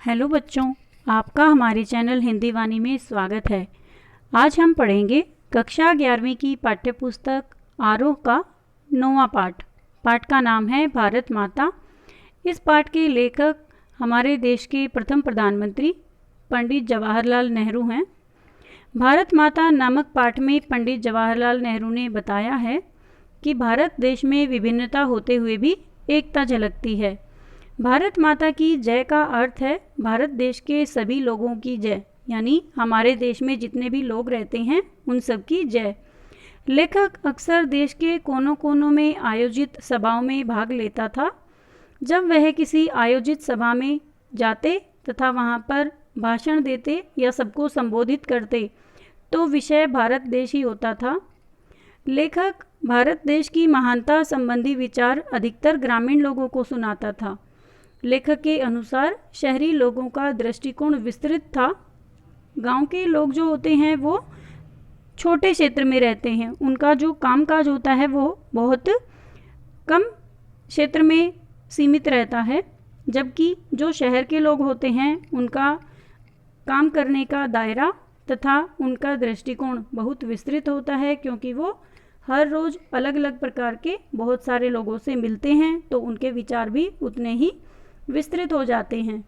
Hello बच्चों, आपका हमारे चैनल हिंदी वाणी में स्वागत है। आज हम पढ़ेंगे कक्षा 11वीं की पाठ्यपुस्तक आरोह का 9वां पाठ। पाठ का नाम है भारत माता। इस पाठ के लेखक हमारे देश के प्रथम प्रधानमंत्री पंडित जवाहरलाल नेहरू हैं। भारत माता नामक पाठ में पंडित जवाहरलाल नेहरू ने बताया है कि भारत देश में विभिन्नता होते हुए भी एकता झलकती है। भारत माता की जय का अर्थ है भारत देश के सभी लोगों की जय, यानी हमारे देश में जितने भी लोग रहते हैं उन सब की जय। लेखक अक्सर देश के कोनों कोनों में आयोजित सभाओं में भाग लेता था। जब वह किसी आयोजित सभा में जाते तथा वहाँ पर भाषण देते या सबको संबोधित करते तो विषय भारत देश ही होता था। लेखक भारत देश की महानता संबंधी विचार अधिकतर ग्रामीण लोगों को सुनाता था। लेखक के अनुसार शहरी लोगों का दृष्टिकोण विस्तृत था। गांव के लोग जो होते हैं वो छोटे क्षेत्र में रहते हैं, उनका जो कामकाज होता है वो बहुत कम क्षेत्र में सीमित रहता है, जबकि जो शहर के लोग होते हैं उनका काम करने का दायरा तथा उनका दृष्टिकोण बहुत विस्तृत होता है, क्योंकि वो हर रोज़ अलग अलग प्रकार के बहुत सारे लोगों से मिलते हैं, तो उनके विचार भी उतने ही विस्तृत हो जाते हैं।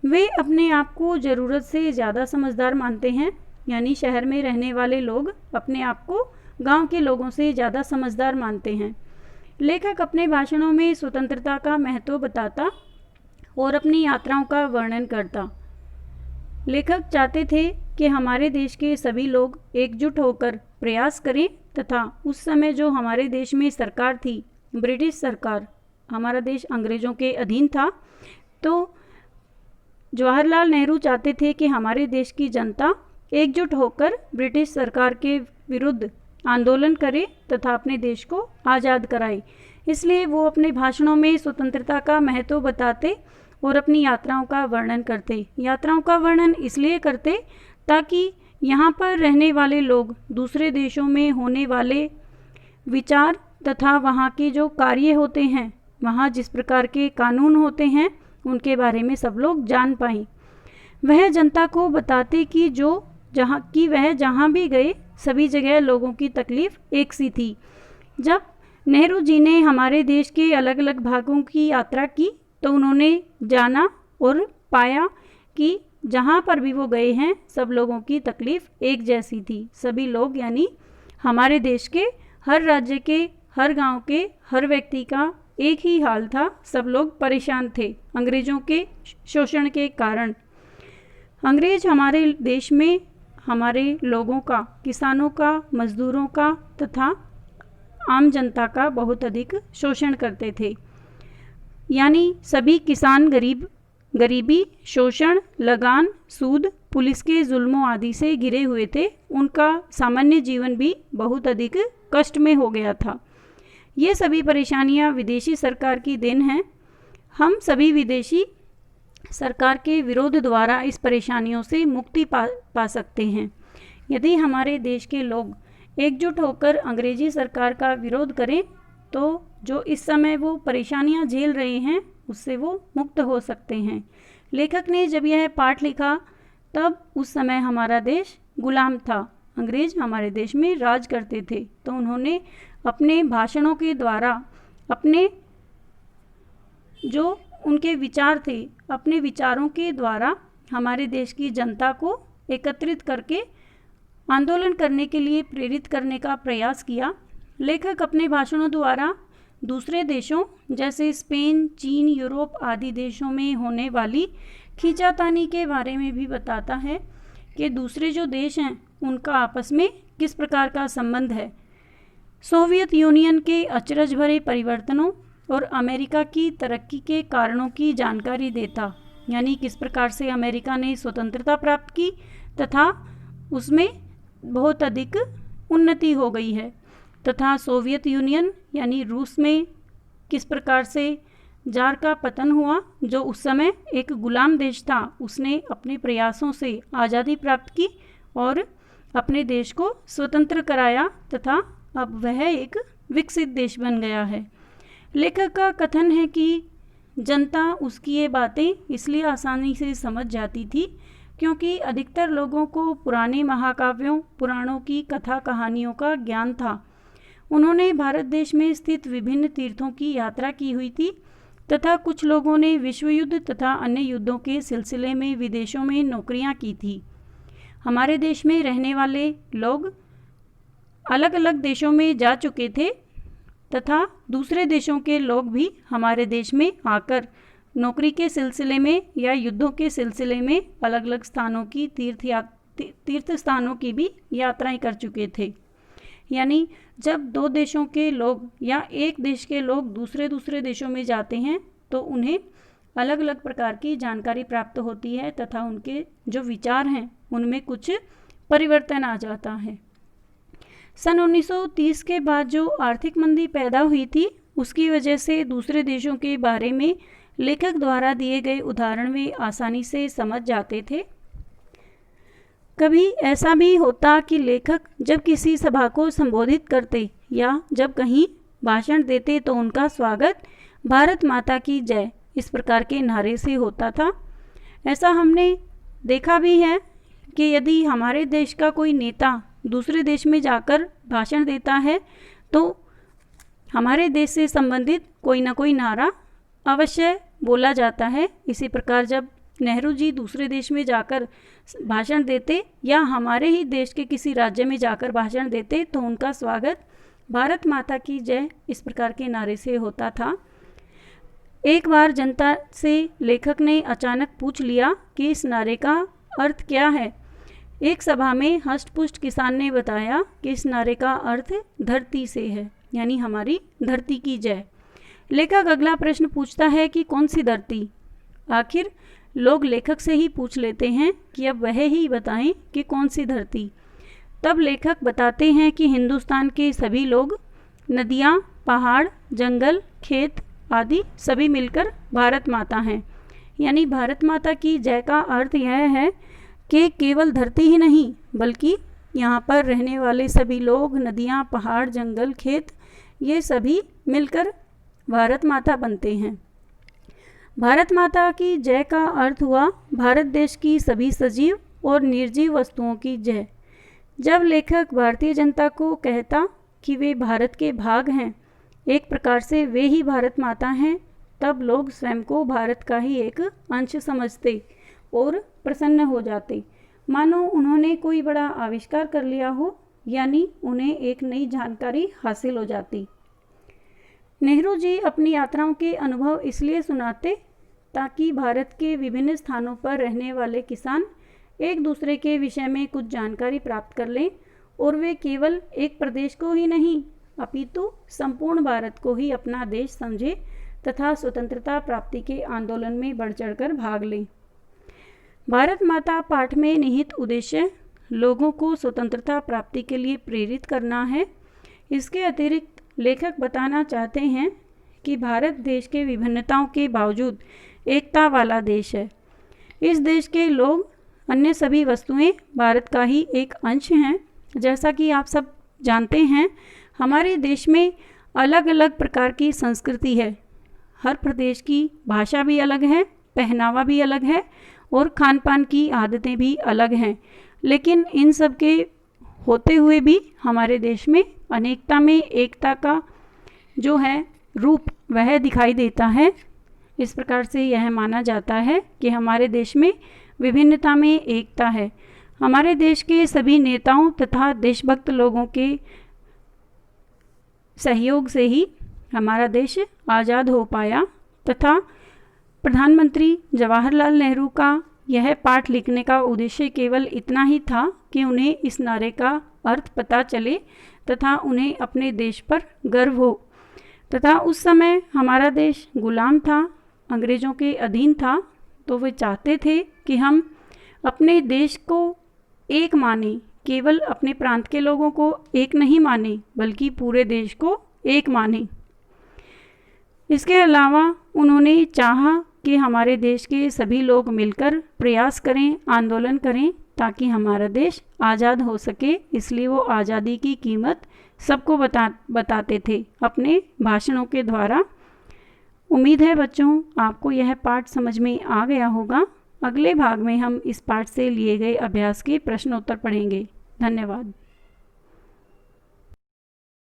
वे अपने आप को ज़रूरत से ज़्यादा समझदार मानते हैं, यानी शहर में रहने वाले लोग अपने आप को गांव के लोगों से ज़्यादा समझदार मानते हैं। लेखक अपने भाषणों में स्वतंत्रता का महत्व बताता और अपनी यात्राओं का वर्णन करता। लेखक चाहते थे कि हमारे देश के सभी लोग एकजुट होकर प्रयास करें तथा उस समय जो हमारे देश में सरकार थी, ब्रिटिश सरकार, हमारा देश अंग्रेज़ों के अधीन था, तो जवाहरलाल नेहरू चाहते थे कि हमारे देश की जनता एकजुट होकर ब्रिटिश सरकार के विरुद्ध आंदोलन करे तथा अपने देश को आज़ाद कराए। इसलिए वो अपने भाषणों में स्वतंत्रता का महत्व बताते और अपनी यात्राओं का वर्णन करते। यात्राओं का वर्णन इसलिए करते ताकि यहाँ पर रहने वाले लोग दूसरे देशों में होने वाले विचार तथा वहाँ के जो कार्य होते हैं, वहाँ जिस प्रकार के कानून होते हैं, उनके बारे में सब लोग जान पाएं। वह जनता को बताते कि वह जहाँ भी गए सभी जगह लोगों की तकलीफ़ एक सी थी। जब नेहरू जी ने हमारे देश के अलग अलग भागों की यात्रा की तो उन्होंने जाना और पाया कि जहाँ पर भी वो गए हैं सब लोगों की तकलीफ़ एक जैसी थी। सभी लोग, यानी हमारे देश के हर राज्य के, हर गांव के, हर व्यक्ति का एक ही हाल था। सब लोग परेशान थे अंग्रेज़ों के शोषण के कारण। अंग्रेज़ हमारे देश में हमारे लोगों का, किसानों का, मज़दूरों का तथा आम जनता का बहुत अधिक शोषण करते थे। यानी सभी किसान गरीबी, शोषण, लगान, सूद, पुलिस के जुल्मों आदि से घिरे हुए थे। उनका सामान्य जीवन भी बहुत अधिक कष्ट में हो गया था। ये सभी परेशानियां विदेशी सरकार की देन हैं। हम सभी विदेशी सरकार के विरोध द्वारा इस परेशानियों से मुक्ति पा सकते हैं। यदि हमारे देश के लोग एकजुट होकर अंग्रेजी सरकार का विरोध करें तो जो इस समय वो परेशानियां झेल रहे हैं उससे वो मुक्त हो सकते हैं। लेखक ने जब यह पाठ लिखा तब उस समय हमारा देश गुलाम था, अंग्रेज हमारे देश में राज करते थे, तो उन्होंने अपने भाषणों के द्वारा, अपने जो उनके विचार थे, अपने विचारों के द्वारा हमारे देश की जनता को एकत्रित करके आंदोलन करने के लिए प्रेरित करने का प्रयास किया। लेखक अपने भाषणों द्वारा दूसरे देशों जैसे स्पेन, चीन, यूरोप आदि देशों में होने वाली खींचातानी के बारे में भी बताता है कि दूसरे जो देश हैं उनका आपस में किस प्रकार का संबंध है। सोवियत यूनियन के अचरज भरे परिवर्तनों और अमेरिका की तरक्की के कारणों की जानकारी देता, यानी किस प्रकार से अमेरिका ने स्वतंत्रता प्राप्त की तथा उसमें बहुत अधिक उन्नति हो गई है, तथा सोवियत यूनियन यानी रूस में किस प्रकार से जार का पतन हुआ, जो उस समय एक गुलाम देश था, उसने अपने प्रयासों से आज़ादी प्राप्त की और अपने देश को स्वतंत्र कराया तथा अब वह एक विकसित देश बन गया है। लेखक का कथन है कि जनता उसकी ये बातें इसलिए आसानी से समझ जाती थी क्योंकि अधिकतर लोगों को पुराने महाकाव्यों पुराणों की कथा कहानियों का ज्ञान था। उन्होंने भारत देश में स्थित विभिन्न तीर्थों की यात्रा की हुई थी तथा कुछ लोगों ने विश्व युद्ध तथा अन्य युद्धों के सिलसिले में विदेशों में नौकरियां की थी। हमारे देश में रहने वाले लोग अलग अलग देशों में जा चुके थे तथा दूसरे देशों के लोग भी हमारे देश में आकर नौकरी के सिलसिले में या युद्धों के सिलसिले में अलग अलग स्थानों की तीर्थ स्थानों की भी यात्राएं कर चुके थे। यानी जब दो देशों के लोग या एक देश के लोग दूसरे देशों में जाते हैं तो उन्हें अलग अलग प्रकार की जानकारी प्राप्त होती है तथा उनके जो विचार हैं उनमें कुछ परिवर्तन आ जाता है। सन 1930 के बाद जो आर्थिक मंदी पैदा हुई थी उसकी वजह से दूसरे देशों के बारे में लेखक द्वारा दिए गए उदाहरण वे आसानी से समझ जाते थे। कभी ऐसा भी होता कि लेखक जब किसी सभा को संबोधित करते या जब कहीं भाषण देते तो उनका स्वागत भारत माता की जय इस प्रकार के नारे से होता था। ऐसा हमने देखा भी है कि यदि हमारे देश का कोई नेता दूसरे देश में जाकर भाषण देता है तो हमारे देश से संबंधित कोई ना कोई नारा अवश्य बोला जाता है। इसी प्रकार जब नेहरू जी दूसरे देश में जाकर भाषण देते या हमारे ही देश के किसी राज्य में जाकर भाषण देते तो उनका स्वागत भारत माता की जय इस प्रकार के नारे से होता था। एक बार जनता से लेखक ने अचानक पूछ लिया कि इस नारे का अर्थ क्या है। एक सभा में हष्ट-पुष्ट किसान ने बताया कि इस नारे का अर्थ धरती से है, यानी हमारी धरती की जय। लेखक अगला प्रश्न पूछता है कि कौन सी धरती। आखिर लोग लेखक से ही पूछ लेते हैं कि अब वह ही बताएं कि कौन सी धरती। तब लेखक बताते हैं कि हिंदुस्तान के सभी लोग, नदियाँ, पहाड़, जंगल, खेत आदि सभी मिलकर भारत माता हैं। यानी भारत माता की जय का अर्थ यह है कि केवल धरती ही नहीं बल्कि यहाँ पर रहने वाले सभी लोग, नदियाँ, पहाड़, जंगल, खेत ये सभी मिलकर भारत माता बनते हैं। भारत माता की जय का अर्थ हुआ भारत देश की सभी सजीव और निर्जीव वस्तुओं की जय। जब लेखक भारतीय जनता को कहता कि वे भारत के भाग हैं, एक प्रकार से वे ही भारत माता हैं, तब लोग स्वयं को भारत का ही एक अंश समझते और प्रसन्न हो जाते, मानो उन्होंने कोई बड़ा आविष्कार कर लिया हो, यानी उन्हें एक नई जानकारी हासिल हो जाती। नेहरू जी अपनी यात्राओं के अनुभव इसलिए सुनाते ताकि भारत के विभिन्न स्थानों पर रहने वाले किसान एक दूसरे के विषय में कुछ जानकारी प्राप्त कर लें और वे केवल एक प्रदेश को ही नहीं अपितु संपूर्ण भारत को ही अपना देश समझे तथा स्वतंत्रता प्राप्ति के आंदोलन में बढ़ चढ़कर भाग लें। भारत माता पाठ में निहित उद्देश्य लोगों को स्वतंत्रता प्राप्ति के लिए प्रेरित करना है। इसके अतिरिक्त लेखक बताना चाहते हैं कि भारत देश के विभिन्नताओं के बावजूद एकता वाला देश है। इस देश के लोग, अन्य सभी वस्तुएं भारत का ही एक अंश हैं। जैसा कि आप सब जानते हैं, हमारे देश में अलग अलग प्रकार की संस्कृति है। हर प्रदेश की भाषा भी अलग है, पहनावा भी अलग है और खान पान की आदतें भी अलग हैं। लेकिन इन सब के होते हुए भी हमारे देश में अनेकता में एकता का जो है रूप वह दिखाई देता है। इस प्रकार से यह माना जाता है कि हमारे देश में विभिन्नता में एकता है। हमारे देश के सभी नेताओं तथा देशभक्त लोगों के सहयोग से ही हमारा देश आज़ाद हो पाया तथा प्रधानमंत्री जवाहरलाल नेहरू का यह पाठ लिखने का उद्देश्य केवल इतना ही था कि उन्हें इस नारे का अर्थ पता चले तथा उन्हें अपने देश पर गर्व हो तथा उस समय हमारा देश गुलाम था, अंग्रेज़ों के अधीन था, तो वे चाहते थे कि हम अपने देश को एक माने, केवल अपने प्रांत के लोगों को एक नहीं माने बल्कि पूरे देश को एक माने। इसके अलावा उन्होंने चाहा कि हमारे देश के सभी लोग मिलकर प्रयास करें, आंदोलन करें ताकि हमारा देश आज़ाद हो सके। इसलिए वो आज़ादी की कीमत सबको बताते थे अपने भाषणों के द्वारा उम्मीद है बच्चों आपको यह पाठ समझ में आ गया होगा। अगले भाग में हम इस पाठ से लिए गए अभ्यास के प्रश्नोत्तर पढ़ेंगे। धन्यवाद।